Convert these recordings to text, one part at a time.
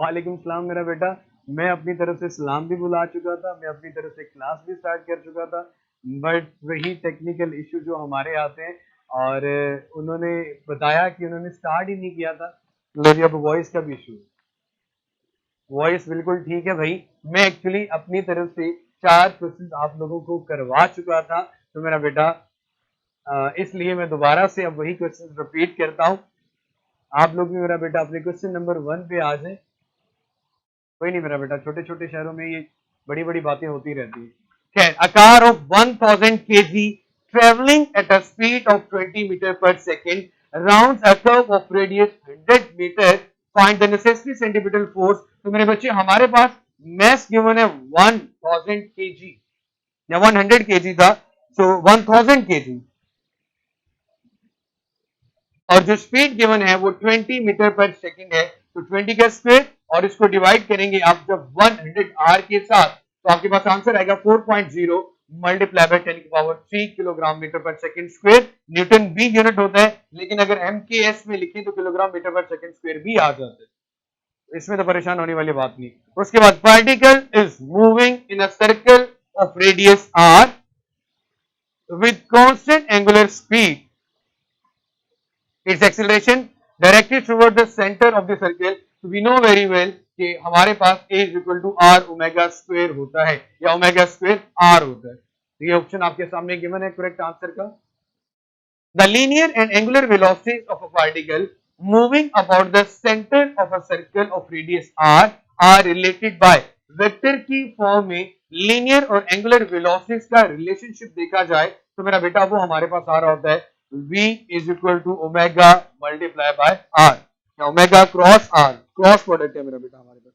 वालेकुम सलाम मेरा बेटा। मैं अपनी तरफ से सलाम भी बुला चुका था, मैं अपनी तरफ से क्लास भी स्टार्ट कर चुका था, बट वही टेक्निकल इशू जो हमारे आते हैं और उन्होंने बताया कि उन्होंने स्टार्ट ही नहीं किया था। मेरी अब वॉइस का भी इशू, वॉइस बिल्कुल ठीक है भाई। मैं एक्चुअली अपनी तरफ से 4 क्वेश्चन आप लोगों को करवा चुका था, तो मेरा बेटा इसलिए मैं दोबारा से अब वही क्वेश्चन रिपीट करता हूँ। आप लोग भी मेरा बेटा अपने क्वेश्चन नंबर 1 पे आ जाए। कोई नहीं मेरा बेटा, छोटे छोटे शहरों में ये बड़ी बड़ी बातें होती रहती है। खैर, a car of 1000 kg traveling at a speed of 20 meter per second rounds a curve of radius 100 meter, find the necessary centripetal force। तो मेरे बच्चे हमारे पास mass given है 1000 kg या 100 kg था, so 1000 kg और जो स्पीड गिवन है वो 20 मीटर पर सेकंड है, तो 20 का स्क्वायर और इसको डिवाइड करेंगे आप जब 100 आर के साथ, तो आपके पास आंसर आएगा 4.0 मल्टीप्लाई बाय 10 की power 3 kilogram metre per second square. Newton भी यूनिट होता है, लेकिन अगर एमकेएस में लिखें तो kilogram metre per second square भी आ जाता है, इसमें तो परेशान होने वाली बात नहीं। उसके बाद particle is moving in a circle of radius R with constant angular speed, its acceleration directed toward the center of the circle। तो we know very well कि हमारे पास a is equal to r omega square होता है या omega square r होता है। तो ये ऑप्शन आपके सामने गिवन है करेक्ट आंसर का। The linear and angular velocities of a particle moving about the center of a circle of radius r are related by vector की फॉर्म में लीनियर और एंगुलर वेलोसिटीज का रिलेशनशिप देखा जाए तो मेरा बेटा वो हमारे पास आ रहा होता है v is equal to omega multiply by r या omega cross r, cross product है मेरा बेटा हमारे पास।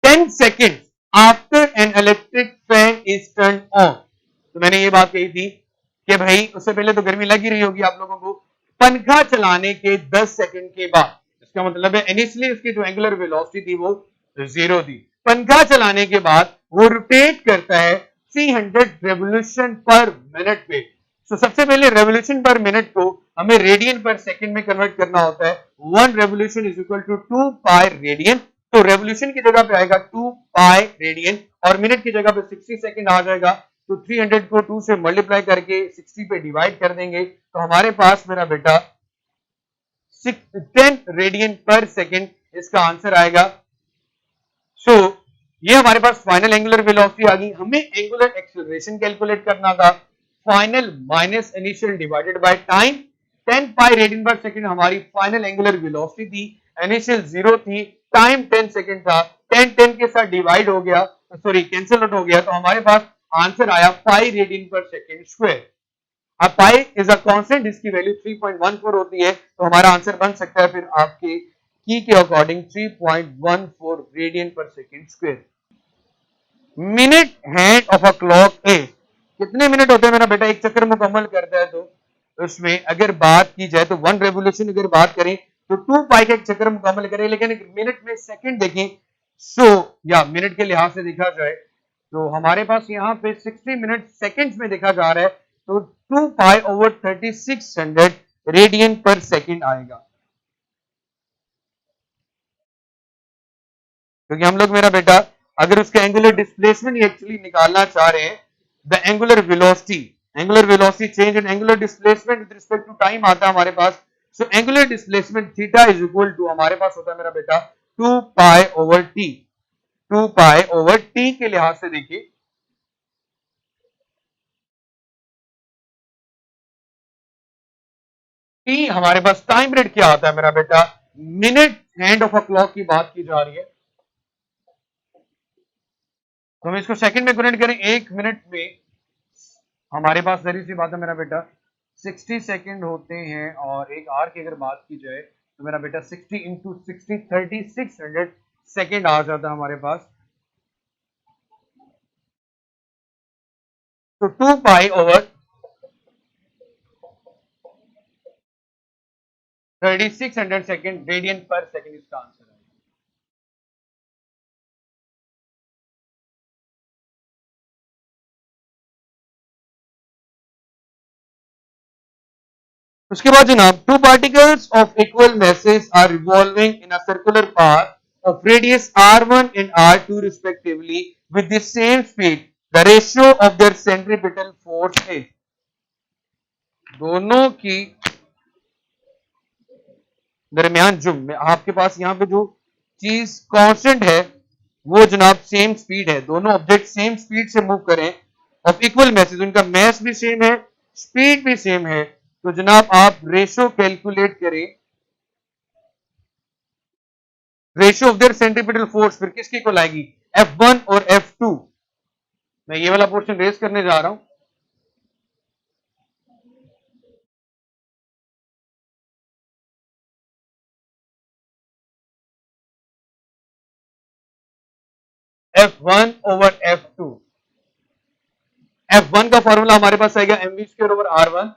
10 second after an electric fan is turn on, तो मैंने ये बात कही थी कि भाई उससे पहले तो गर्मी लगी रही होगी आप लोगों को, पंखा चलाने के 10 सेकंड के बाद, इसका मतलब है इनिशियली उसकी जो एंगुलर वेलोसिटी थी वो 0 थी, पंखा चलाने के बाद वो रोटेट करता है 300 रेवोल्यूशन पर मिनट पे। तो सबसे पहले रेवोल्यूशन पर मिनट को हमें रेडियन पर सेकंड में कन्वर्ट करना होता है। 1 revolution is equal to 2 pi radian, तो रेवोल्यूशन की जगह पे आएगा 2 पाई रेडियन और मिनट की जगह पे 60 सेकंड आ जाएगा, तो 300 को 2 से मल्टीप्लाई करके 60 पे डिवाइड कर देंगे, तो हमारे पास मेरा बेटा 10 रेडियन पर सेकंड इसका आंसर आएगा। सो ये हमारे पास फाइनल एंगुलर वेलोसिटी आ गई। हमें एंगुलर एक्सेलरेशन कैलकुलेट करना था, final minus initial divided by time. 10 pi radian पर सेकंड हमारी फाइनल एंगुलर वेलोसिटी थी, इनिशियल 0 थी, टाइम 10 सेकंड था, 10 के साथ डिवाइड हो गया, सॉरी कैंसिल आउट हो गया, तो हमारे पास आंसर आया पाई रेडियन पर सेकंड स्क्वायर। अब पाई इज अ कांस्टेंट, इसकी वैल्यू 3.14 होती है, तो हमारा आंसर बन सकता है फिर आपके की के अकॉर्डिंग 3.14 रेडियन पर second square. Minute hand of a clock is, कितने मिनट होते हैं मेरा बेटा एक चक्कर मुकम्मल करता है, तो उसमें अगर बात की जाए तो 1 रेवोल्यूशन अगर बात करें तो 2 पाई का एक चक्कर मुकम्मल करें, लेकिन मिनट में सेकंड देखें सो या मिनट के लिहाज से देखा जाए तो हमारे पास यहाँ पे 60 मिनट सेकंड्स में देखा जा रहा है, तो 2 पाई ओवर 3600 रेडियन पर सेकंड आएगा। क्योंकि हम लोग मेरा बेटा अगर उसका एंगुलर डिस्प्लेसमेंट एक्चुअली निकालना चाह रहे हैं, the angular velocity change and angular displacement with respect to time आता है हमारे पास। So angular displacement theta is equal to हमारे पास होता है मेरा बेटा 2 pi over T. 2 pi over T के लिहाज से देखिए, टी हमारे पास टाइम पीरियड क्या आता है मेरा बेटा, minute hand of a clock की बात की जा रही है, तो हम इसको सेकंड में कन्वर्ट करें, 1 मिनट में हमारे पास जरी सी बात है मेरा बेटा 60 सेकंड होते हैं, और एक आर की अगर बात की जाए तो मेरा बेटा 60 इंटू 60 3600 सेकंड आ जाता है हमारे पास। तो 2 पाई ओवर 3600 सेकंड रेडियन पर सेकंड इसका आंसर है। उसके बाद जनाब, 2 particles of equal masses are revolving in a circular path of radius r1 and r2 respectively with the same speed, the ratio of their centripetal force is. दोनों की दरमियान जो आपके पास यहाँ पे जो चीज कांस्टेंट है वो जनाब सेम स्पीड है, दोनों ऑब्जेक्ट सेम स्पीड से मूव करें ऑफ इक्वल मैसेज, उनका मैस भी सेम है, स्पीड भी सेम है, तो जनाब आप रेशो कैलकुलेट करें, ratio of their centripetal force फिर किसकी इक्वल आएगी, F1 और F2। मैं ये वाला पोर्शन रेस करने जा रहा हूं। F1 ओवर F2, F1 का फॉर्मूला हमारे पास आएगा mv स्क्वायर ओवर r1।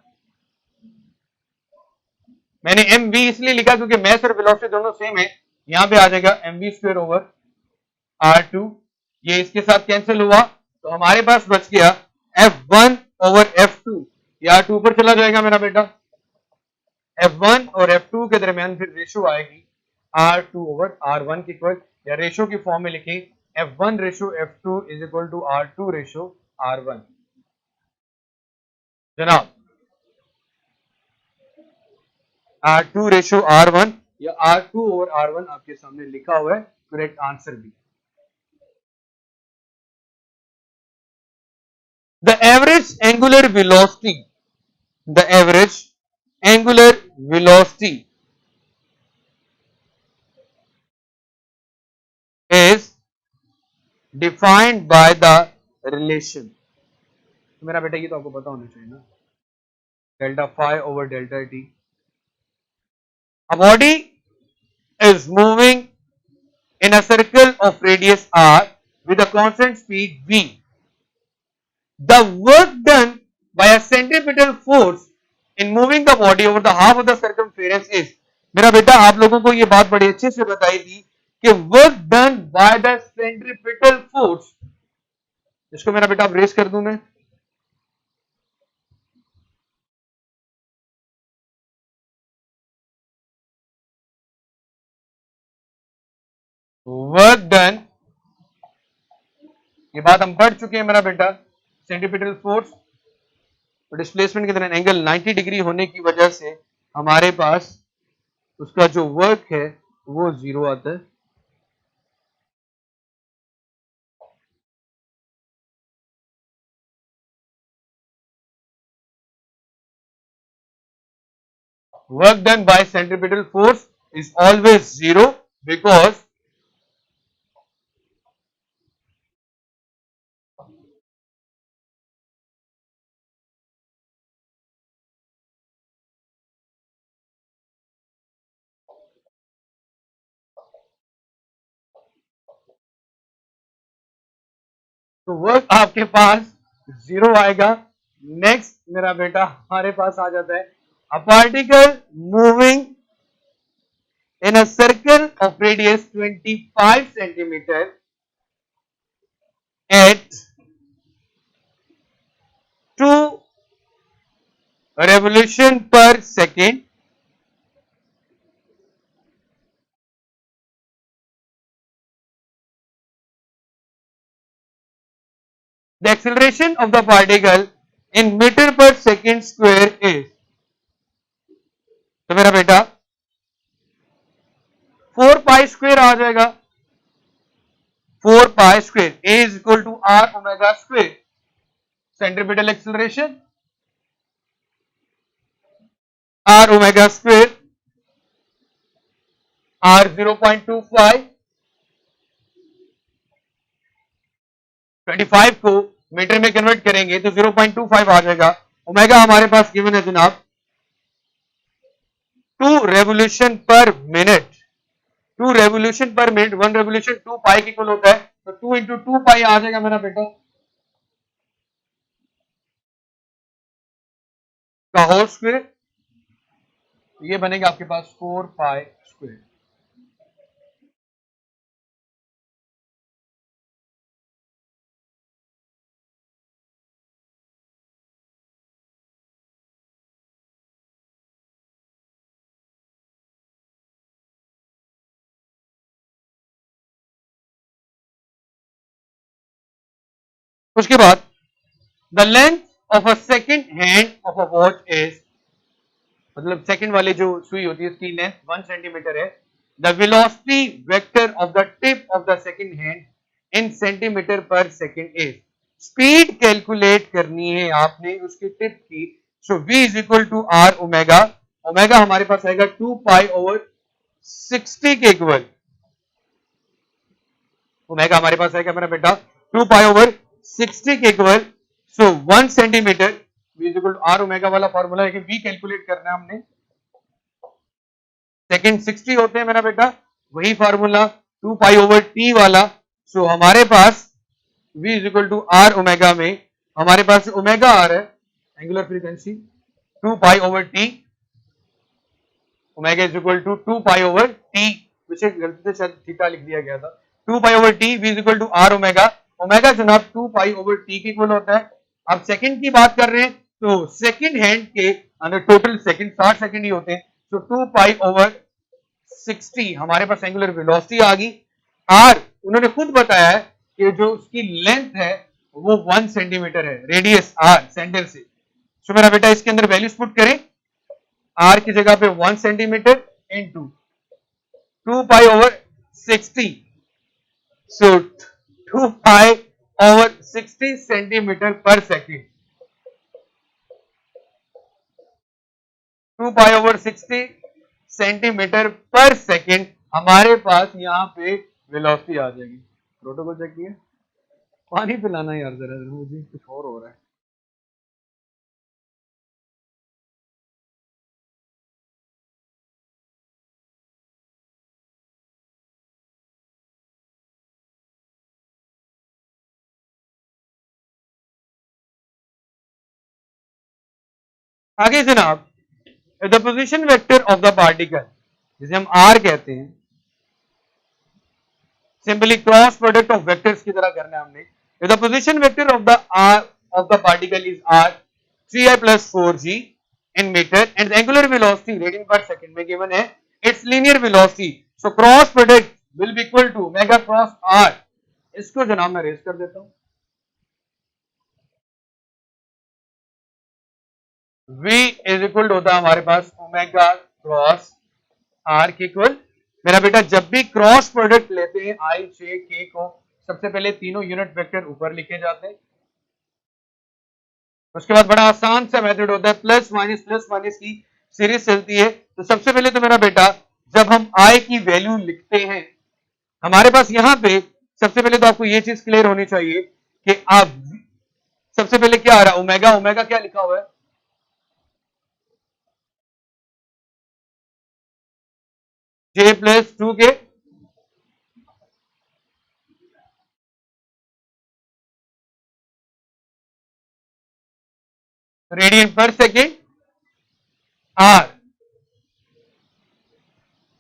मैंने mv इसलिए लिखा क्योंकि मैस और वेलोसिटी दोनों सेम है, यहां पे आ जाएगा mv स्क्वायर ओवर r2, ये इसके साथ कैंसिल हुआ तो हमारे पास बच गया F1 ओवर F2, ये R2 पर चला जाएगा मेरा बेटा, F1 और F2 के दरमियान फिर रेशो आएगी R2 ओवर R1 की इक्वल, या रेशो की फॉर्म में लिखें F1 ratio F2 is equal to R2 ratio R1। जनाब R2 रेशो R1 या R2 ओवर R1 आपके सामने लिखा हुआ है, करेक्ट आंसर भी। The average angular velocity, the average angular velocity is defined by the relation, तो मेरा बेटा ये तो आपको पता होना चाहिए ना, delta phi over delta T. A body is moving in a circle of radius r with a constant speed v. The work done by a centripetal force in moving the body over the half of the circumference is, मेरा बेटा आप लोगों को ये बात बड़ी अच्छे से बताई थी कि work done by the centripetal force, इसको मेरा बेटा आप रेस कर दूं मैं, वर्क डन, ये बात हम पढ़ चुके हैं मेरा बेटा, सेंट्रीपिटल फोर्स डिस्प्लेसमेंट के दौरान एंगल 90 डिग्री होने की वजह से हमारे पास उसका जो वर्क है वो जीरो आता है। Work done by centripetal force is always zero because तो वर्क आपके पास जीरो आएगा। नेक्स्ट मेरा बेटा हमारे पास आ जाता है a particle moving in a circle of radius 25 centimetre at 2 revolution per second, the acceleration of the particle in meter per second square is, तो मेरा बेटा 4 पाई स्क्वायर आ जाएगा, 4 pi square A is equal to R omega square, centripetal acceleration R omega square, R 0.25, 25 को metre में convert करेंगे तो 0.25 आ जाएगा। ओमेगा हमारे पास गिवन है जनाब 2 revolution per minute, 2 revolution per minute, 1 revolution 2 पाई की इक्वल होता है, तो 2 इंटू 2 पाई आ जाएगा मेरा बेटा का होल स्क्वायर, ये बनेगा आपके पास 4 पाई स्क्वायर। उसके बाद the length of a second hand of a watch is, मतलब सेकंड वाले जो सुई होती है उसकी लेंथ 1 सेंटीमीटर है। The velocity vector of the tip of the second hand in centimetre per second is, speed calculate करनी है आपने उसकी टिप की। So v is equal to R omega, omega हमारे पास आएगा 2 पाई ओवर 60 के इक्वल, ओमेगा हमारे पास आएगा मेरा बेटा 2 पाई ओवर 60 के equal. So 1 centimetre v is equal to R omega वाला फॉर्मूला है कि v कैलकुलेट करना है हमने, सेकंड 60 होते हैं मेरा बेटा, वही फार्मूला 2 पाई ओवर t वाला। सो हमारे पास v is equal to R omega में हमारे पास ओमेगा आ रहा है angular frequency 2 pi over t, omega is equal to 2 pi over t, विषय गलती से शायद थीटा लिख दिया गया था, 2 pi over t, v is equal to R omega, omega जनाब 2 पाई ओवर t के इक्वल होता है। अब सेकंड की बात कर रहे हैं तो सेकंड हैंड के अंदर टोटल सेकंड 60 सेकंड ही होते हैं। तो 2 पाई ओवर 60 हमारे पास एंगुलर वेलोसिटी आ गई। आर उन्होंने खुद बताया है कि जो उसकी लेंथ है वो 1 सेंटीमीटर है, रेडियस आर सेंटर से। तो मेरा बेटा इसके अंदर वैल्यूज पुट करें, आर की जगह पे 1 सेंटीमीटर इंटू 2 पाई ओवर 60, सो 2 पाई ओवर 60 सेंटीमीटर पर सेकेंड, 2 पाई ओवर 60 सेंटीमीटर पर सेकेंड हमारे पास यहाँ पे वेलोसिटी आ जाएगी। प्रोटोकॉल चेक किया, पानी पिलाना यार जरा, मुझे कुछ और हो रहा है। आगे जनाब, the position vector of the particle, जिसे हम आर कहते हैं, simply cross product of vectors की तरह करना है हमने। The position vector of the particle is R 3i plus 4g in meter and the angular velocity radian per second में given है its linear velocity, so cross product will be equal to omega cross r। इसको जनाब मैं raise कर देता हूं, v is equal होता है हमारे पास ओमेगा क्रॉस r के इक्वल। मेरा बेटा जब भी क्रॉस प्रोडक्ट लेते हैं i j k को, सबसे पहले तीनों यूनिट वेक्टर ऊपर लिखे जाते हैं, उसके बाद बड़ा आसान सा मेथड होता है प्लस माइनस की सीरीज चलती है। तो सबसे पहले तो मेरा बेटा जब हम i की वैल्यू लिखते हैं, हमारे पास यहां पे सबसे पहले तो आपको ये चीज क्लियर होनी चाहिए कि आप सबसे पहले क्या आ रहा है, ओमेगा, ओमेगा क्या लिखा हुआ है, j प्लस 2 के रेडियन पर सेकेंड, आर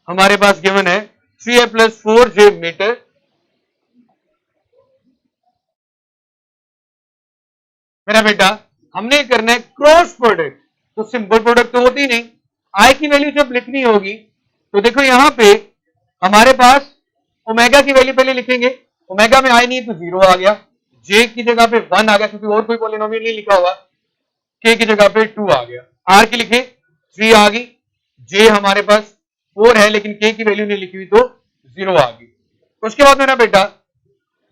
हमारे पास गिवन है 3i plus 4j मीटर। मेरा बेटा हमने करना है क्रॉस प्रोडक्ट, तो सिंपल प्रोडक्ट तो होती नहीं, आई की वैल्यू जब लिखनी होगी तो देखो यहां पे हमारे पास ओमेगा की वैल्यू पहले लिखेंगे, ओमेगा में आई नहीं तो 0 आ गया, जे की जगह पे 1 आ गया क्योंकि और कोई पॉलिनोमियल नहीं लिखा हुआ, के की जगह पे 2 आ गया, आर की लिखे 3 आ गई, जे हमारे पास 4 है लेकिन के की वैल्यू नहीं लिखी हुई तो 0 आ गई। उसके बाद मेरा बेटा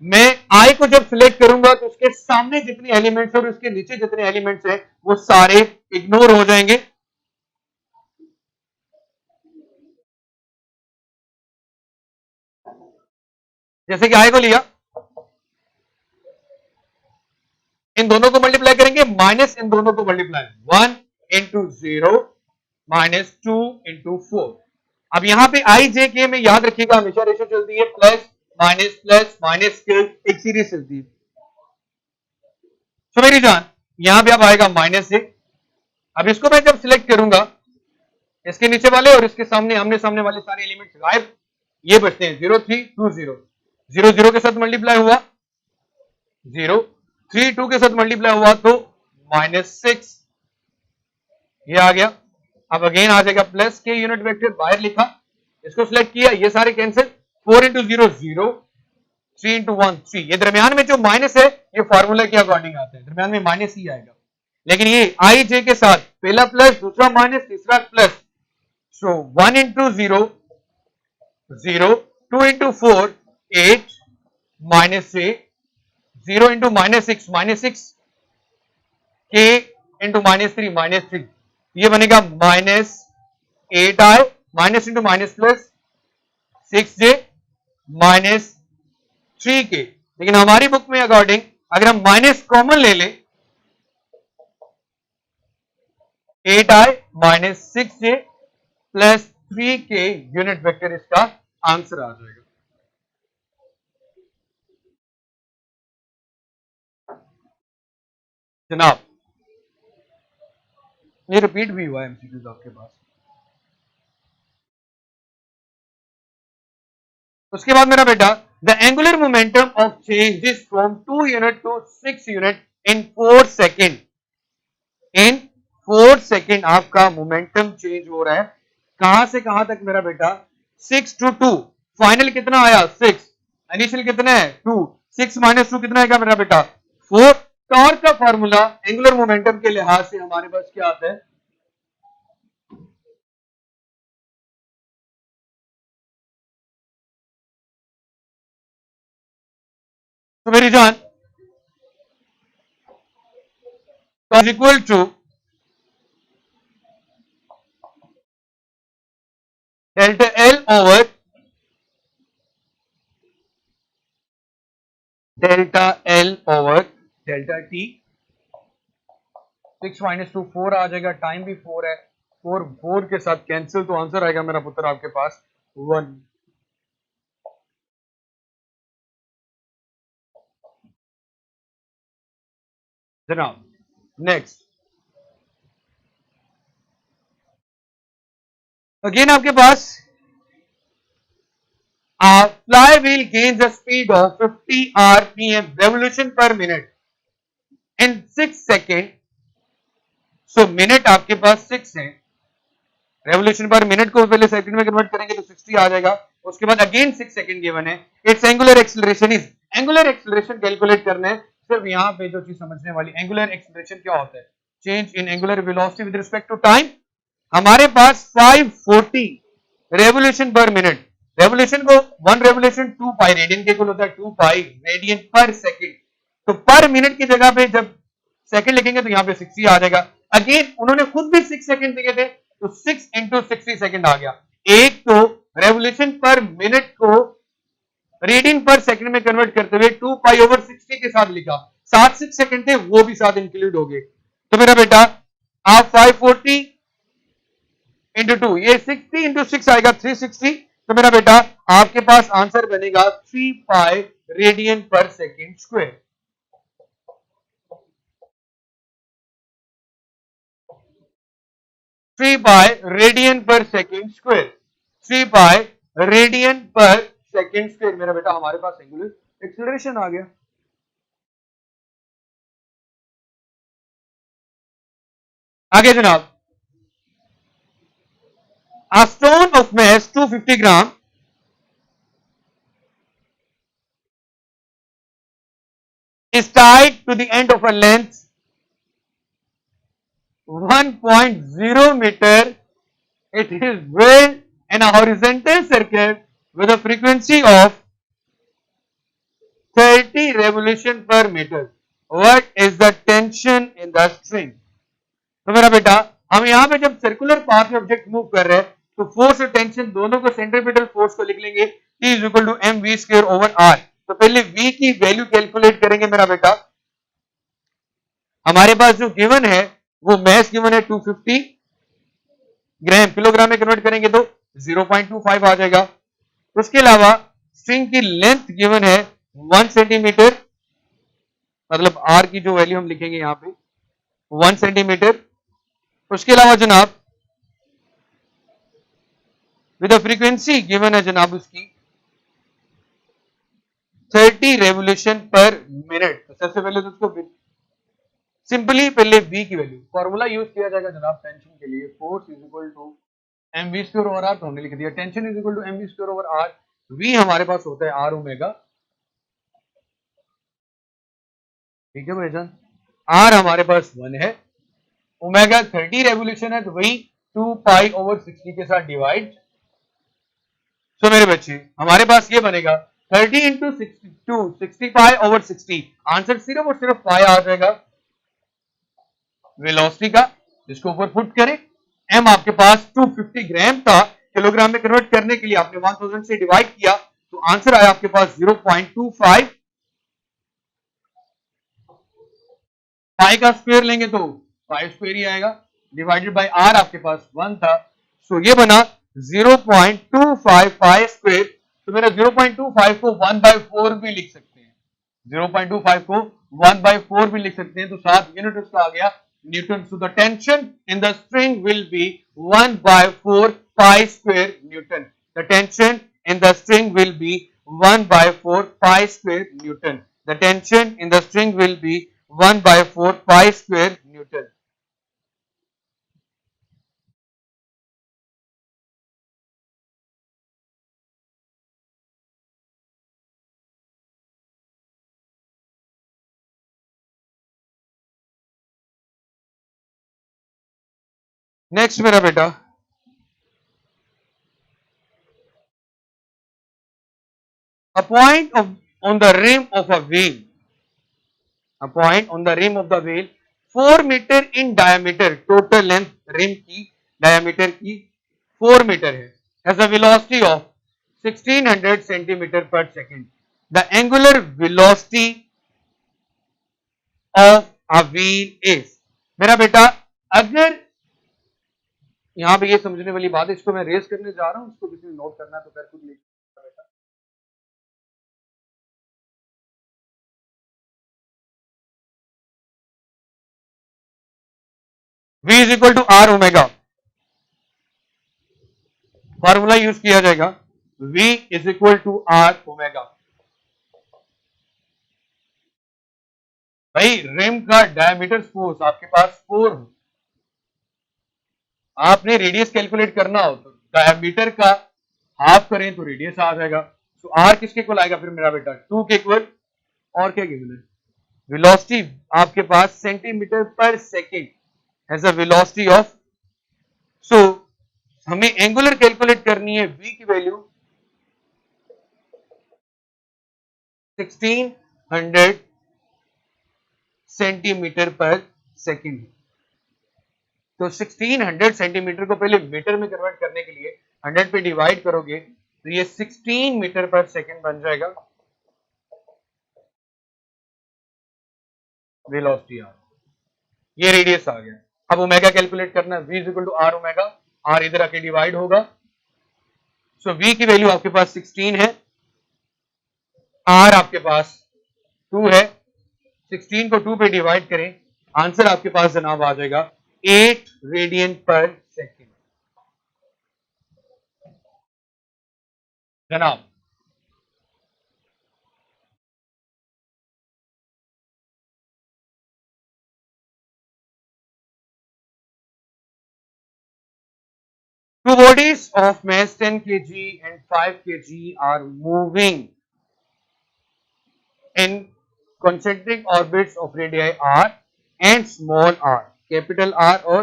मैं आई को जब सिलेक्ट करूंगा तो उसके सामने जितने एलिमेंट्स और उसके नीचे जितने एलिमेंट्स हैं वो सारे इग्नोर हो जाएंगे। जैसे कि आई को लिया, इन दोनों को मल्टीप्लाई करेंगे, माइनस इन दोनों को मल्टीप्लाई, 1 इंटू 0 माइनस 2 इंटू 4। अब यहां पे आई जे के में याद रखिएगा हमेशा रेशो चलती है प्लस माइनस के एक सीरीज चलती है। तो मेरी जान यहां पे अब आएगा माइनस से, अब इसको मैं जब सिलेक्ट करूंगा इसके नीचे वाले और इसके सामने आमने सामने वाले सारे एलिमेंट्स गायब, ये बचते हैं 0 3 2 0, 0 0 के साथ मल्टीप्लाई हुआ 0, 3 2 के साथ मल्टीप्लाई हुआ तो -6, ये आ गया। अब अगेन आ जाएगा प्लस के यूनिट वेक्टर बाहर लिखा, इसको सिलेक्ट किया, ये सारे कैंसिल, 4 इंटू 0 0, 3 इंटू 1 3, ये दरमियान में जो माइनस है ये फॉर्मूला के अकॉर्डिंग आता है, दरम्यान में माइनस ही आएगा। लेकिन ये आई जे के साथ पहला प्लस, दूसरा माइनस, तीसरा प्लस, सो 1 इंटू 0 0, 2 इंटू 4 8 माइनस से 0 इंटू -6 k इंटू -3 ये बनेगा -8i minus into minus plus 6j -3k। लेकिन हमारी बुक में अकॉर्डिंग अगर हम माइनस कॉमन ले लें 8i minus 6j plus 3k unit vector इसका आंसर आ जाएगा। जनाब ये रिपीट भी हुआ है एमसीक्यूज आपके पास। उसके बाद मेरा बेटा the angular momentum of change is from 2 unit to 6 unit in 4 second. In 4 second आपका मोमेंटम चेंज हो रहा है, कहां से कहां तक मेरा बेटा? 6 to 2। फाइनल कितना आया? 6। इनिशियल कितना है? 2। 6 माइनस 2 कितना आएगा मेरा बेटा? 4। टॉर्क का फॉर्मूला एंगुलर मोमेंटम के लिहाज से हमारे पास क्या आता है? तो मेरी जान is equal to delta L over delta L over delta T। 6 minus 2 4 आ जाएगा, टाइम भी 4 है, 4 के साथ कैंसिल, तो आंसर आएगा मेरा पुत्र आपके पास 1। जनाब नेक्स्ट अगेन आपके पास flywheel gains a speed of 50 rpm revolution per minute in 6 second. So minute आपके पास 6 है, रेवोल्यूशन पर मिनट को पहले सेकंड में कन्वर्ट करेंगे तो 60 आ जाएगा। उसके बाद अगेन 6 सेकंड गिवन है। It's angular acceleration is, angular acceleration calculate करना है। सिर्फ यहां पे जो चीज समझने वाली, एंगुलर एक्सेलरेशन क्या होता है? Change in angular velocity with respect to time. हमारे पास 540 रेवोल्यूशन पर मिनट, रेवोल्यूशन को 1 रेवोल्यूशन 2 पाई रेडियन के इक्वल होता है, 2 पाई रेडियन पर सेकंड। तो पर मिनट की जगह पे जब सेकंड लिखेंगे तो यहाँ पे 60 आ जाएगा। अगेन उन्होंने खुद भी 6 सेकंड दिए थे, तो 6 इंटू 60 सेकंड आ गया। एक तो रेवोल्यूशन पर मिनट को रेडियन पर सेकंड में कन्वर्ट करते हुए 2 पाई ओवर 60 के साथ लिखा, साथ 6 सेकंड थे वो भी साथ इंक्लूड हो गए। तो मेरा बेटा आप 540 इंटू 2, ये 60 इंटू 6 आएगा 360। तो मेरा बेटा आपके पास आंसर बनेगा 3 पाई रेडियन पर second square. Three pi radian पर सेकेंड स्क्वायर, 3 पाई रेडियन पर सेकेंड स्क्वायर। मेरा बेटा हमारे पास एंगुलर एक्सेलरेशन आ गया। आगे जनाब, a stone of mass 250 gram is tied to the end of a length 1.0 meter. It is whirled in a horizontal circuit with a frequency of 30 revolution per meter. What is the tension in the string? तो मेरा बेटा हम यहाँ पे जब circular path में object move कर रहे हैं तो फोर्स और टेंशन दोनों को सेंट्रीपिटल फोर्स को लिख लेंगे T is equal to mv square over r। तो पहले v की वैल्यू कैलकुलेट करेंगे मेरा बेटा। हमारे पास जो गिवन है वो मैस गिवन है 250 ग्राम, किलोग्राम में कन्वर्ट करेंगे तो 0.25 आ जाएगा। उसके अलावा स्ट्रिंग की लेंथ गिवन है 1 सेंटीमीटर, मतलब r की जो वैल्यू हम लिखेंगे यहाँ पे 1 सेंटीमीटर। उसके अलावा जनाब विद फ्रीक्वेंसी गिवन है जनाब उसकी 30 रेवोल्यूशन पर मिनट। सबसे पहले तो उसको सिंपली पहले v की वैल्यू, फॉर्मूला यूज किया जाएगा जनाब टेंशन के लिए, force is equal to mv square over r। तो हमने लिख दिया tension is equal to mv square over r। v हमारे पास होता है r ओमेगा ठीक है भाईजान, आर हमारे पास 1 है, ओमेगा 30 रेवोल्यूशन है तो वही 2 पाई ओवर 60 के साथ डिवाइड। सो मेरे बच्चे हमारे पास ये बनेगा 30 इंटू 62 60 पाई ओवर 60, आंसर सिर्फ और सिर्फ पाई आ जाएगा वेलोसिटी का, जिसको ऊपर पुट करें। एम आपके पास 250 ग्राम था, किलोग्राम में कन्वर्ट करने के लिए आपने 1000 से डिवाइड किया तो आंसर आया आपके पास 0.25। पाई का स्क्वायर लेंगे तो 5 स्क्वायर ही आएगा, डिवाइडेड बाय आर आपके पास 1 था, सो ये बना 0.25 पाई स्क्वायर। तो मेरा 0.25 को 1/4 भी लिख सकते हैं, 0.25 को 1/4 भी लिख सकते हैं, तो साथ यूनिट उसका आ गया Newton. So the tension in the string will be 1/4 pi square Newton. The tension in the string will be 1/4 pi square Newton. The tension in the string will be 1/4 pi square Newton. Next मेरा बेटा, a point on the rim of a wheel, a point on the rim of the wheel 4 meter in diameter, total length rim की diameter की 4 meter है, has a velocity of 1600 centimeter per second. The angular velocity of a wheel is, मेरा बेटा अगर यहाँ पे ये समझने वाली बात है, इसको मैं रेस करने जा रहा हूँ, इसको किसी ने नोट करना है तो कर कुछ लिख बेटा। V is equal to R omega, formula use किया जाएगा, V is equal to R omega. भाई रिम का डायमीटर फोर्स आपके पास 4 हो, आपने रेडियस कैलकुलेट करना हो तो डायमीटर का हाफ करें तो रेडियस आ जाएगा। तो आर किसके इक्वल आएगा फिर मेरा बेटा, 2 के इक्वल, और क्या गिवन है, वेलोसिटी आपके पास सेंटीमीटर पर second has a velocity of, so हमें एंगुलर कैलकुलेट करनी है, v की वैल्यू 1600 सेंटीमीटर पर सेकेंड। तो 1600 सेंटीमीटर को पहले मीटर में कन्वर्ट करने के लिए 100 पे डिवाइड करोगे तो ये 16 मीटर पर सेकेंड बन जाएगा वेलोसिटी आर, ये रेडियस आ गया। अब ओमेगा कैलकुलेट करना, v is equal to R omega, R इधर आके डिवाइड होगा, सो v की वैल्यू आपके पास 16 है, आर आपके पास 2 है, 16 को 2 पे डिवाइड करें, आंसर आपके पास जनाब आ जाएगा 8 रेडियन पर सेकेंड। जनाब two bodies of mass 10 kg and 5 kg are moving in concentric orbits of radii r and small r, capital R और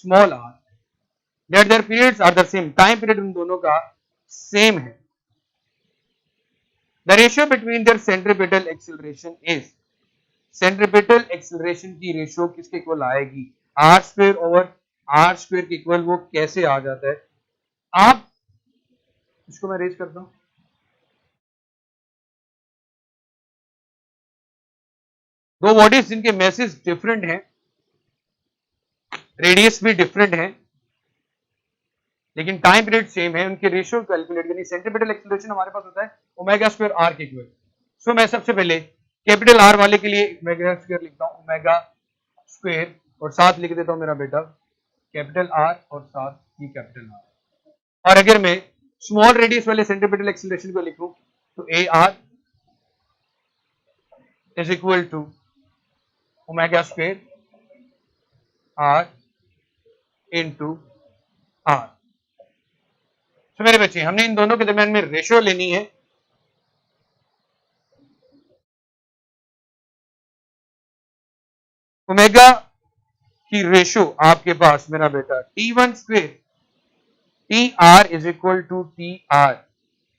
small r, that their periods are the same, time period उन दोनों का same है। The ratio between their centripetal acceleration is, centripetal acceleration की ratio किसके equal आएगी, R square over R square के equal, वो कैसे आ जाता है, आप इसको मैं रेज करता हूं, दो बॉडीज जिनके मैसेज डिफरेंट हैं, रेडियस भी डिफरेंट है, लेकिन टाइम पीरियड सेम है, उनके रेशियो कैलकुलेट करनी, सेंट्रीपिटल एक्सीलरेशन हमारे पास होता है ओमेगा स्क्वायर आर के इक्वल। सो मैं सबसे पहले कैपिटल आर वाले के लिए ओमेगा स्क्वायर लिखता हूं, ओमेगा स्क्वायर, और साथ लिख देता हूं मेरा बेटा कैपिटल आर और साथ ही कैपिटल आर। और अगर मैं स्मॉल रेडियस वाले सेंट्रीपिटल एक्सीलरेशन को लिखूं तो A R is equal to omega square R into R. तो मेरे बच्चे हमने इन दोनों के दरमियान में रेशियो लेनी है, ओमेगा की रेशो आपके पास मेरा बेटा T1 square TR is equal to TR,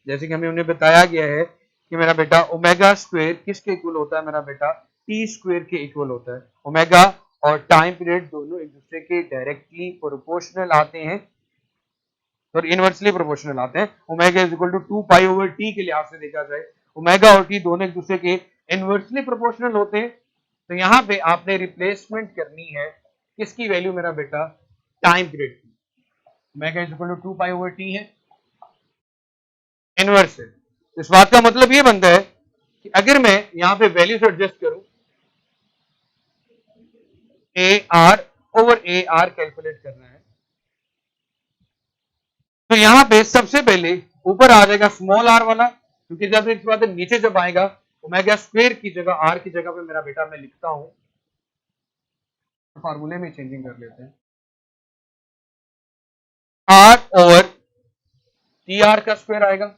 जैसे कि हमें उन्हें बताया गया है कि मेरा बेटा ओमेगा स्क्वेयर किसके इक्वल होता है मेरा बेटा, टी स्क्वेयर के इक्वल होता है। ओमेगा और टाइम पीरियड दोनों एक दूसरे के डायरेक्टली प्रोपोर्शनल आते हैं और इनवर्सली प्रोपोर्शनल आते हैं। Omega is equal to 2 pi over T के लिहाज से देखा जाए ओमेगा और टी दोनों एक दूसरे के इनवर्सली प्रोपोर्शनल होते हैं। तो यहाँ पे आपने रिप्लेसमेंट करनी है किसकी वैल्यू मेरा बेटा, टाइम पीरियड की। Omega is equal to 2 pi over T है, इनवर्स है। इस बात का मतलब ये बनता है कि अगर मैं यहां पे वैल्यू से एडजस्ट करूं, A R over A R calculate करना है, तो यहां पे सबसे पहले ऊपर आ जाएगा स्मॉल आर वाला, क्योंकि जब इस बात नीचे जब आएगा ओमेगा स्क्वायर की जगह आर की जगह पे मेरा बेटा मैं लिखता हूं, फार्मूले में चेंजिंग कर लेते हैं, आर ओवर टी आर का स्क्वायर आएगा,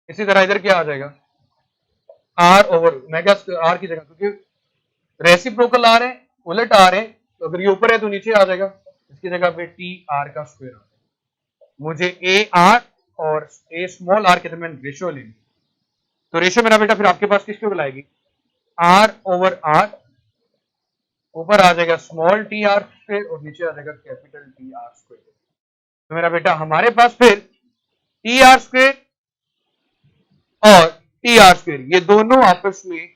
इसी तरह इधर क्या आ जाएगा, आर ओवर ओमेगा आर की जगह, क्योंकि रेसिप्रोकल आ रहे हैं उलट आ रहे हैं, तो अगर ये ऊपर है तो नीचे आ जाएगा, इसकी जगह पे टी आर का स्क्वायर आ जाएगा। मुझे ए आर और ए स्मॉल आर के दरमियान रेशियो लेनी, तो रेशियो मेरा बेटा फिर आपके पास किसके बुलाएगी, आर ओवर आर, ऊपर आ जाएगा स्मॉल टी आर स्क्वायर और नीचे आ जाएगा कैपिटल टी आर स्क्वायर। तो मेरा बेटा हमारे पास फिर टी आर स्क्वायर और टी आर स्क्वायर ये दोनों आपस में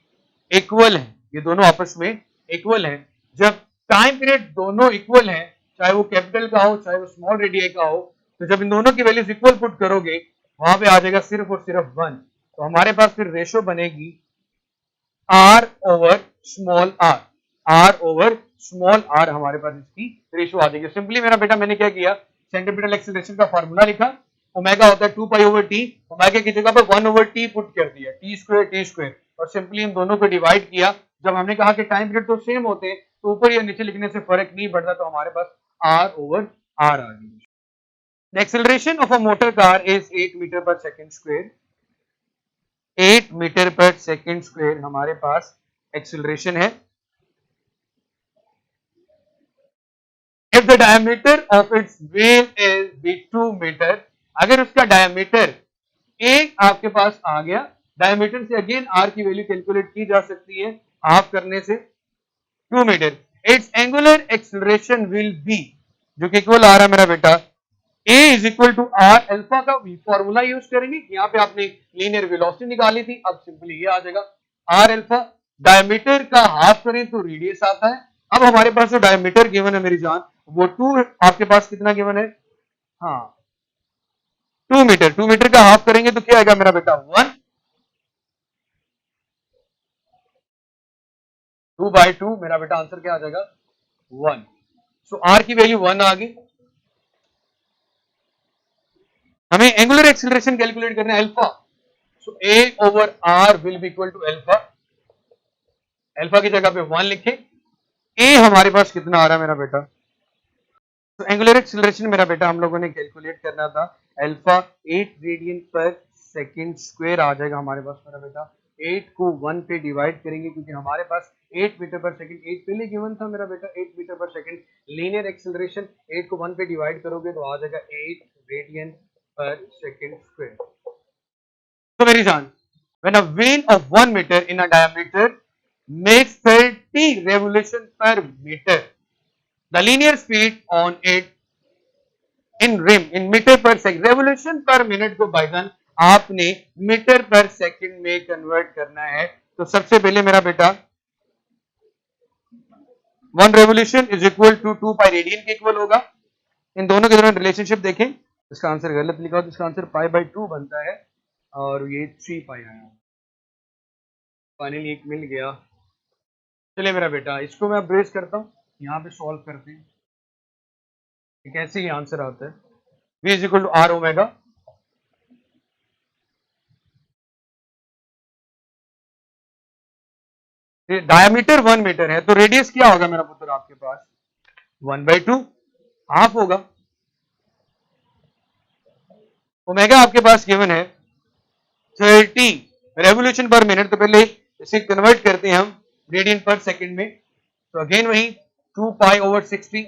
इक्वल हैं, ये दोनों आपस में इक्वल हैं। जब टाइम पीरियड दोनों इक्वल हैं, चाहे वो कैपिटल का हो चाहे वो स्मॉल रेडियस का हो, तो जब इन दोनों की वैल्यूज इक्वल पुट करोगे वहां पे आ जाएगा सिर्फ और सिर्फ 1। तो हमारे पास फिर रेशो बनेगी R over small R, R over small R हमारे पास इसकी रेशो आ जाएगी। सिंपली मेरा बेटा मैंने क्या किया, सेंटीमीटर एक्सीलरेशन का फार्मूला लिखा, ओमेगा होता है 2 पाई ओवर टी, ओमेगा की जगह पर 1 ओवर टी पुट कर दिया, टी स्क्वायर, और सिंपली इन दोनों को डिवाइड किया। जब हमने कहा कि टाइम पीरियड तो सेम होते हैं तो ऊपर या नीचे लिखने से फर्क नहीं पड़ता, तो हमारे पास आर ओवर आर आ गई। The acceleration of a motor car is 8 metre per second square, 8 metre per second square हमारे पास एक्सेलरेशन है। If the diameter of its wheel is be 2 metre, अगर उसका डायमीटर एक आपके पास आ गया, डायमीटर से अगेन आर की वैल्यू कैलकुलेट की जा सकती है हाफ करने से, 2 metre, its angular acceleration will be, जो कि इक्वल आ रहा है मेरा बेटा A is equal to R alpha का फॉर्मूला यूज करेंगे। यहाँ पे आपने लीनियर वेलोसिटी निकाली थी, अब सिंपली ये आ जाएगा आर अल्फा, डायमीटर का हाफ करें तो रेडियस आता है। अब हमारे पास जो डायमीटर गिवन है मेरी जान वो 2, आपके पास कितना गिवन है, हाँ 2 मीटर, 2 मीटर का हाफ करेंगे तो क्या आएगा मेरा बेटा 1, 2/2 मेरा बेटा आंसर क्या आ जाएगा 1। सो आर की वैल्यू 1 आ गई। हमें एंगुलर एक्सीलरेशन कैलकुलेट करना है alpha, so A over R will be equal to alpha, alpha की जगह पे 1 लिखे। ए हमारे पास कितना आ रहा है मेरा बेटा, तो एंगुलर एक्सीलरेशन मेरा बेटा हम लोगों ने कैलकुलेट करना था, अल्फा 8 रेडियन पर सेकंड स्क्वायर आ जाएगा हमारे पास मेरा बेटा। 8 को 1 पे डिवाइड करेंगे क्योंकि हमारे पास 8 मीटर पर सेकंड 8 पहले गिवन था मेरा बेटा, 8 metre per second, linear acceleration 8 को 1 पे डिवाइड करोगे तो आ जाएगा 8 radian per second square. So मेरी जान, when a wheel of 1 meter in a diameter makes 30 revolution per meter, the linear speed on it in rim in meter per second, revolution per minute को भाईजान आपने metre per second में convert करना है। तो सबसे पहले मेरा बेटा 1 revolution is equal to 2 pi radian के इक्वल होगा। इन दोनों के दरमियान रिलेशनशिप देखें, इसका आंसर गलत लिखा हो तो इसका आंसर पाई/2 बनता है और ये 3 पाई आया, फाइनली एक मिल गया। चलिए मेरा बेटा इसको मैं ब्रेस करता हूँ, यहाँ पे सॉल्व करते हैं, कैसे ही आंसर आता है। V is equal to R omega, diameter 1 metre है तो रेडियस क्या होगा मेरा पुत्र आपके पास 1/2 हाफ होगा। ओमेगा आपके पास गिवन है 30 रेवोल्यूशन पर मिनट, तो पहले इसे कन्वर्ट करते हैं हम रेडियन पर सेकंड में। तो अगेन वही 2 पाई ओवर 60।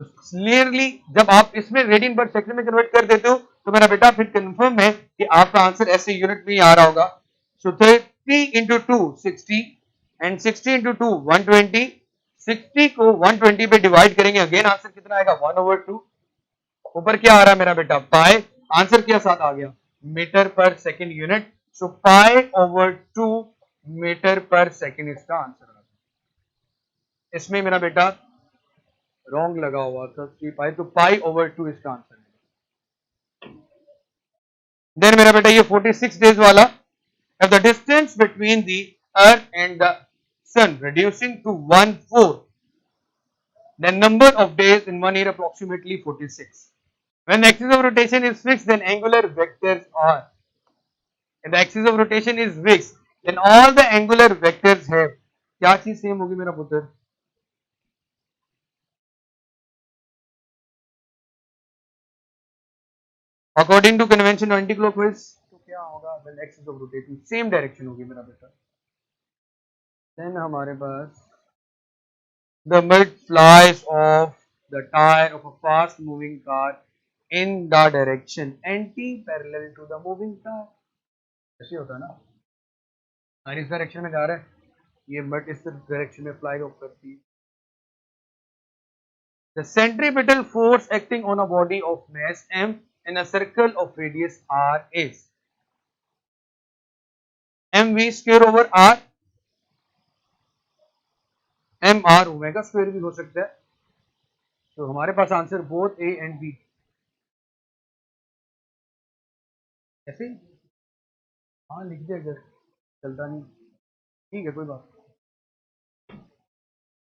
क्लियरली जब आप इसमें रेडियन पर सेकंड में कन्वर्ट कर देते हो तो मेरा बेटा फिर कंफर्म है कि आपका आंसर ऐसे यूनिट में ही आ रहा होगा। सो 30 इंटू 2 60 एंड 60 इंटू 2 120। 60 को 120 पे डिवाइड करेंगे, अगेन आंसर कितना आएगा 1/2। ऊपर क्या आ रहा है मेरा बेटा पाई, आंसर क्या साथ आ गया मीटर पर सेकंड यूनिट। सो पाई/2 मीटर पर सेकंड इसका आंसर आ गया। इसमें मेरा बेटा रॉन्ग लगा हुआ था 3 पाई, तो पाई/2 इसका आंसर है। देन मेरा बेटा ये 46 डेज वाला, if the distance between the earth and the sun reducing to 1/4, then number of days in 1 year approximately 46. When the axis of rotation is fixed, then angular vectors are, and the axis of rotation is fixed, then all the angular vectors have, क्या चीज same होगी मेरा पुत्र? According to convention anti clockwise तो क्या होगा? Well axis of rotation same direction होगी मेरा बेटा। देन हमारे पास the mud flies off the tire of a fast moving car in the direction anti parallel to the moving car। ऐसे होता है ना, इस डायरेक्शन में जा रहा है, ये मड इस डायरेक्शन में फ्लाई ऑफ करती है। The centripetal force acting on a body of mass m in a circle of radius r is mv square over r, M R omega square भी हो सकता है। तो हमारे पास answer both A and B ऐसे ही, हाँ लिख दे अगर चलता नहीं, ठीक है कोई बात।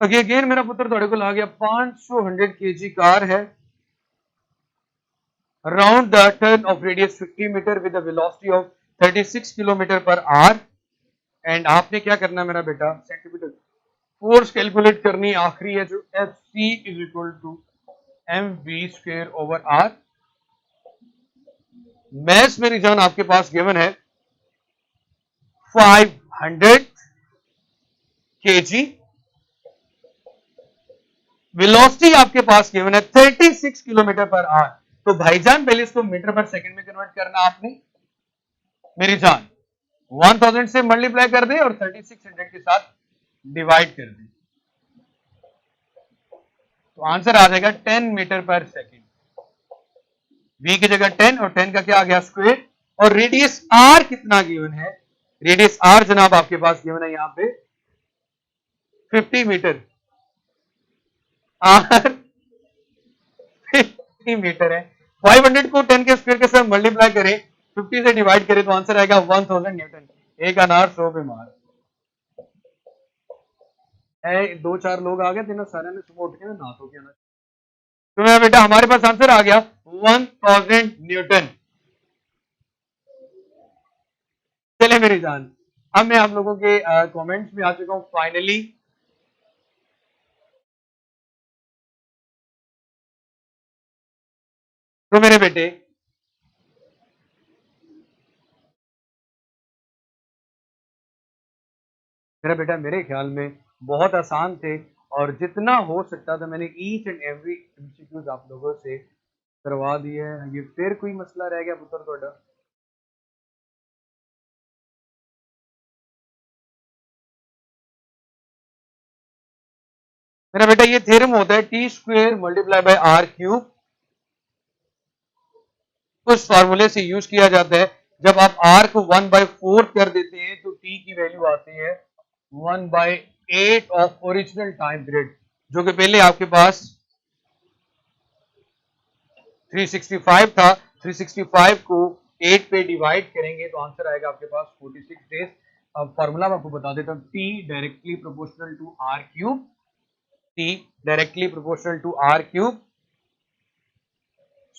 अगेन मेरा पुत्र थोड़े को ला गया 500 100 kg कार है, around the turn of radius 50 metre with a velocity of 36 kilometre per hour. And आपने क्या करना है मेरा बेटा, सेंटीमीटर फोर्स कैलकुलेट करनी आखिरी है, जो F C is equal to M V square over R. Mass मेरी जान आपके पास गिवन है 500 kg, वेलोसिटी आपके पास गिवन है 36 किलोमीटर पर आवर। तो भाईजान पहले इसको मीटर पर सेकंड में कन्वर्ट करना आपने मेरी जान, 1000 से मल्टीप्लाई कर दे और 3600 के साथ डिवाइड कर दे, तो आंसर आ जाएगा 10 मीटर पर सेकंड। v की जगह 10 और 10 का क्या आ गया स्क्वायर, और रेडियस r कितना गिवन है, रेडियस r जनाब आपके पास गिवन है यहां पे 50 मीटर, r 50 मीटर है। 500 को 10 के स्क्वायर के साथ मल्टीप्लाई करें, 50 से डिवाइड करें तो आंसर आएगा 1000 न्यूटन। एक अनार 100 पे मार है। 2-4 लोग आ गए थे ना, सारे ने सुबह उठ के ना तो क्या ना, तो मेरा बेटा हमारे पास आंसर आ गया 1000 न्यूटन। चले मेरी जान, अब मैं आप लोगों के कमेंट्स में आ चुका हूं फाइनली। तो मेरे बेटे मेरे ख्याल में बहुत आसान थे, और जितना हो सकता था मैंने ईच एंड एवरी एमसीक्यूज आप लोगों से करवा दिए हैं। ये फिर कोई मसला रह गया पुत्र थोड़ा? मेरा बेटा ये थ्योरम होता है T square multiply by R cube, उस फार्मूले से यूज किया जाता है जब आप r को 1/4 कर देते हैं तो t की वैल्यू आती है 1/8 ऑफ ओरिजिनल टाइम पीरियड, जो कि पहले आपके पास 365 था। 365 को 8 पे डिवाइड करेंगे तो आंसर आएगा आपके पास 46 डेज। अब फार्मूला मैं आपको बता देता हूं, t directly proportional to r cube, t directly proportional to r cube.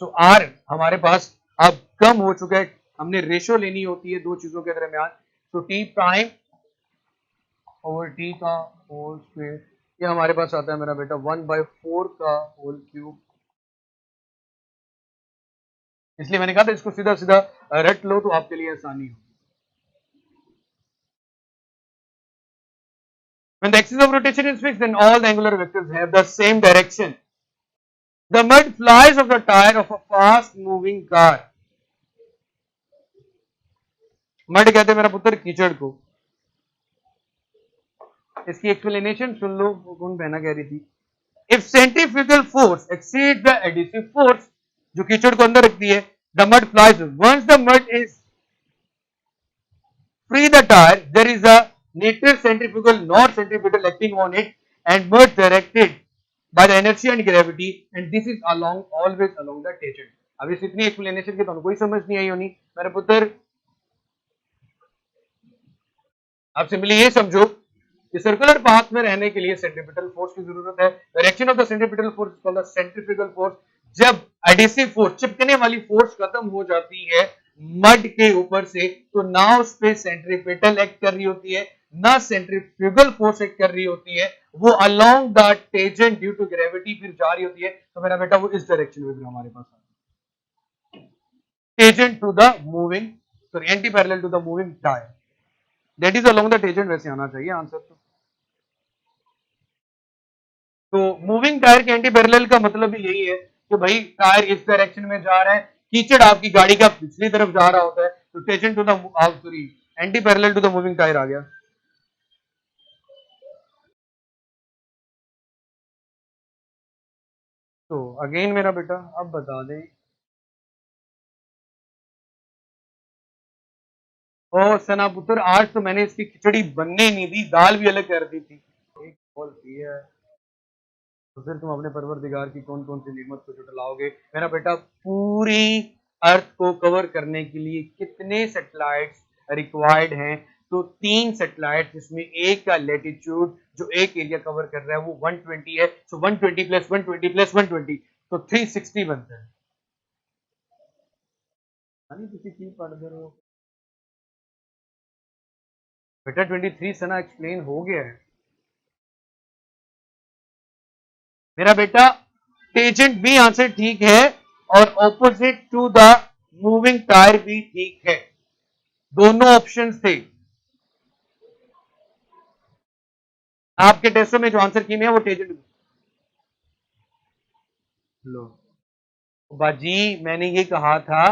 So r हमारे पास अब कम हो चुका है, हमने रेशो लेनी होती है दो चीजों के दरमियान। तो t प्राइम ओवर t का होल स्क्वायर, ये हमारे पास आता है मेरा बेटा 1/4 का होल क्यूब इसलिए मैंने कहा था इसको सीधा सीधा रट लो तो आपके लिए आसानी हो। When the axis of rotation is fixed, then all the angular vectors have the same direction. The mud flies off the tire of a fast moving car. Mud कहते हैं मेरा पुत्र कीचड़ को। इसकी एक्सप्लेनेशन सुन लो, कौन बहना कह रही थी। If centrifugal force exceeds the adhesive force, जो कीचड़ को अंदर रखती है, the mud flies. Once the mud is free the tire, there is a neither centrifugal nor centripetal acting on it, and mud directed by the inertia and gravity, and this is always along the tangent. अब इस इतनी explanation की तो कोई समझ नहीं आई होनी मेरे पुत्र। आप सिंपली ये समझो कि सर्कुलर पाथ में रहने के लिए सेंट्रीपिटल फोर्स की जरूरत है। Direction of the centripetal force is called the centrifugal force. जब एडिसिव फोर्स, चिपकने वाली फोर्स खत्म हो जाती है मड के ऊपर से, तो ना उस पे सेंट्रीपिटल एक्ट कर रही होती है, ना सेंट्रीफ्यूगल फोर्स एक्ट कर रही होती है, वो along the tangent due to gravity फिर जा रही होती है। तो मेरा बेटा वो इस डायरेक्शन में फिर हमारे पास आता है, tangent to the moving, sorry anti parallel to the moving tyre, that is along the tangent. वैसे आना चाहिए आंसर। तो मूविंग टायर के एंटी पैरेलल का मतलब भी यही है कि भाई टायर इस डायरेक्शन में जा रहा है, कीचड़ आपकी गाड़ी का पिछली तरफ जा रहा होता है, तो tangent to the sorry anti parallel to the moving tyre आ गया। तो अगेन मेरा बेटा अब बता दें, ओ सना पुत्र आज तो मैंने इसकी खिचड़ी बनने नहीं दी, दाल भी अलग कर दी थी। एक कॉल की है तो फिर तुम अपने परवरदिगार की कौन कौन सी नेमत को जुटलाओगे। मेरा बेटा पूरी अर्थ को कवर करने के लिए कितने सैटेलाइट्स रिक्वायर्ड हैं? तो 3 सैटेलाइट, जिसमें एक का लेटीट्यूड जो एक एरिया कवर कर रहा है वो 120 है। सो 120 प्लस 120 प्लस 120 तो 360 बनता है। किसी चीज पढ़ दे रहे हो बेटा? 23 सना एक्सप्लेन हो गया है मेरा बेटा। टेंजेंट भी आंसर ठीक है और opposite to the moving tyre भी ठीक है, दोनों ऑप्शंस थे। आपके टेस्टों में जो आंसर की है वो टेंजेंट। लो बाजी, मैंने ये कहा था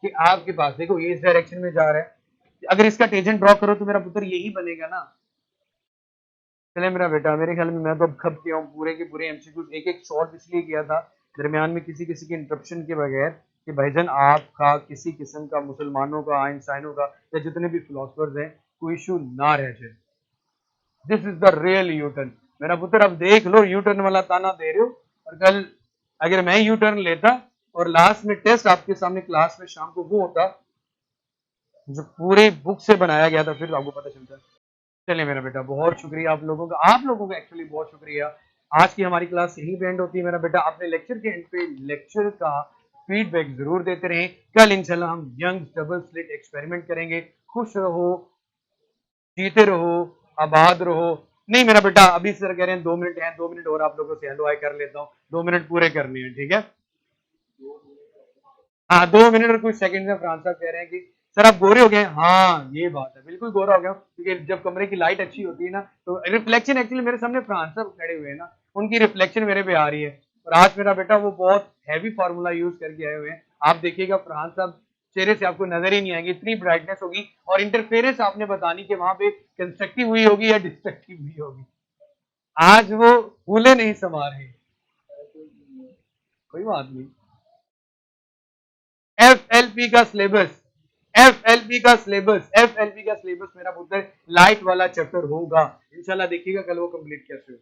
कि आपके पास देखो ये इस डायरेक्शन में जा रहा है, अगर इसका टेंजेंट ड्रॉ करो तो मेरा पुत्र यही बनेगा ना। चले मेरा बेटा, मेरे ख्याल में मैं तो अब खप गया हूँ पूरे के पूरे एमसीक्यूज एक एक शॉर्ट इसलिए किया था दरमियान में किसी किसी के इंटरप्शन के बगैर कि भाईजान आपका किसी किस्म का मुसलमानों का, आइंस्टाइनों का या जितने भी फिलोसफर्स हैं कोई इशू ना रह जाए। This is the real U turn मेरा पुत्र। अब देख लो यू टर्न वाला ताना दे रहे हो, और कल अगर मैं यू टर्न लेता और लास्ट में टेस्ट आपके सामने क्लास में शाम को वो होता जो पूरे बुक से बनाया गया था, फिर आपको पता चलता। चलिए मेरा बेटा, बहुत शुक्रिया आप लोगों का एक्चुअली बहुत शुक्रिया। आज की हमारी क्लास यहीं पे एंड होती है मेरा बेटा। अपने लेक्चर के एंड पे लेक्चर का फीडबैक जरूर देते रहें। कल इंशाल्लाह हम यंग डबल स्लिट एक्सपेरिमेंट करेंगे। खुश रहो, जीते रहो, आबाद रहो। नहीं मेरा बेटा, अभी सर कह रहे हैं 2 मिनट हैं, 2 मिनट और आप लोगों से हेलो हाय कर लेता हूँ, 2 मिनट पूरे करने हैं, ठीक है? हाँ 2 मिनट और कुछ सेकंड में फ्रांस साहब कह रहे हैं कि सर आप गोरे हो गए। हाँ ये बात है, बिल्कुल गोरा हो गया, क्योंकि जब कमरे की लाइट अच्छी होती है ना तो रिफ्लेक्शन, एक्चुअली मेरे सामने फ्रांस साहब खड़े हुए हैं ना, उनकी रिफ्लेक्शन मेरे पे आ रही है। और आज मेरा बेटा वो बहुत हैवी फार्मूला यूज करके आए हुए हैं। आप देखिएगा फ्रांस साहब चेहरे से आपको नजर ही नहीं आएंगे, इतनी ब्राइटनेस होगी और इंटरफेरेंस आपने बतानी कि वहां पे कंस्ट्रक्टिव हुई होगी या डिस्ट्रक्टिव हुई होगी। आज वो फूले नहीं समा रहे, कोई बात नहीं। एफएलपी का सिलेबस, एफएलपी का सिलेबस, एफएलपी का सिलेबस मेरा पुत्र लाइट वाला चैप्टर होगा इंशाल्लाह। देखिएगा कल वो कंप्लीट कैसे हो।